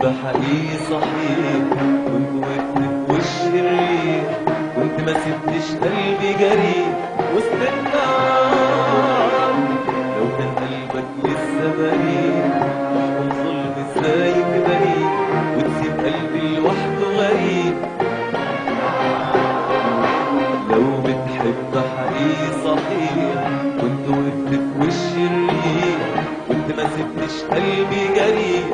بتحب حقيقي صحيح، كنت وقفت في وش الريح، كنت ما سبتش قلبي جريح وسط النار. لو كان قلبك لسه بريء تحكم ظلم ازاي في بريء وتسيب قلبي لوحده غريب. لو بتحب حقيقي صحيح كنت وقفت في وش الريح، كنت ما سبتش قلبي جريح.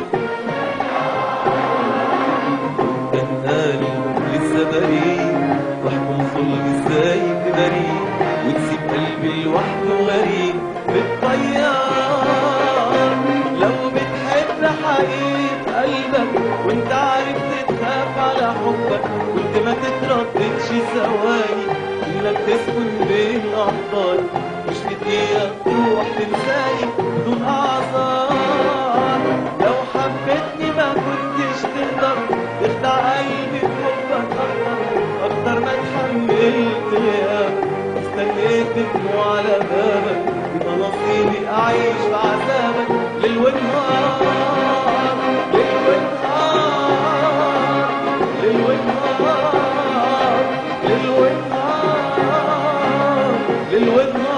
كان قلبك لسه بريء تحكم ظلم ازاي في بريء وتسيب قلبي لوحده غريب بالطيار. لو بتحب حقيقي قلبك وانت عارف تتخاف على حبك، كنت ما تترددش ثواني انك تسكن بين احضاني، مش في دقيقة تروح تنساني بدون اعذار. لو حبيتني ما كنتش تقدر تخدع قلبي بحبك اكتر ما اتحملت غيابك، استنيت دموع على بابك، يبقى نصيبي اعيش بعذابك ليل ونهار ليل ونهار ليل ونهار ليل ونهار ليل ونهار.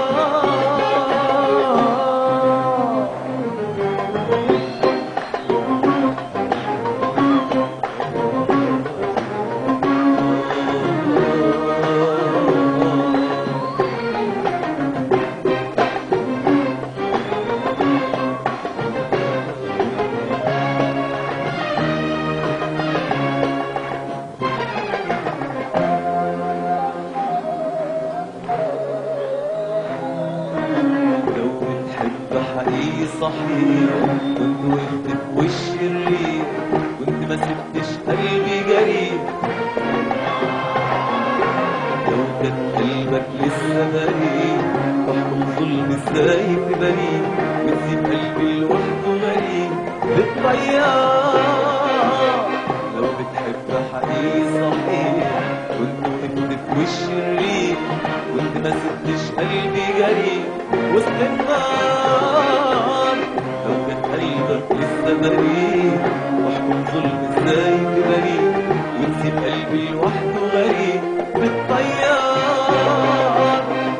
حقيقي صحيح كنت وقفت في وش الريح، كنت ما سبتش قلبي جريح. لو كان قلبك لسه بريء تحكم ظلم ازاي في بريء وتسيب قلبي لوحده غريب بالطيار. لو بتحب حقيقي صحيح كنت وقفت في وش الريح، كنت ما سبتش قلبي جريح وسط النار. لو كان قلبك لسه بريء واحكم ظلم ازاي في بريء وتسيب قلبي لوحده غريب بالطيار.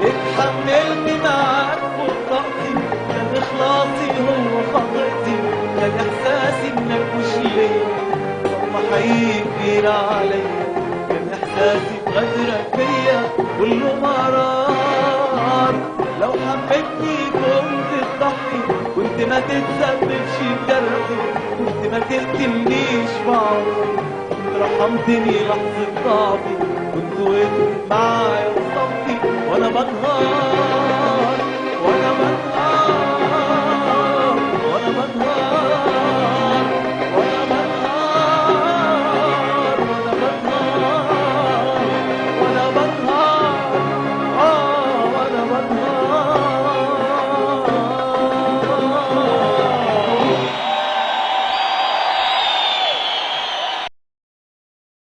اتحملت معاك فوق طاقتي، كان اخلاصي هو خطأتي، كان احساسي انك مش ليا والله حقيقي كبير عليا، كان احساسي بغدرك فيا كله مرار. لو حبيتني كنت تضحي، كنت ما تتسببش بجرحي، كنت ما تقتلنيش بعضي، كنت رحمتني لحظة ضعفي، كنت وقفت معايا وصفتي وانا بنهار.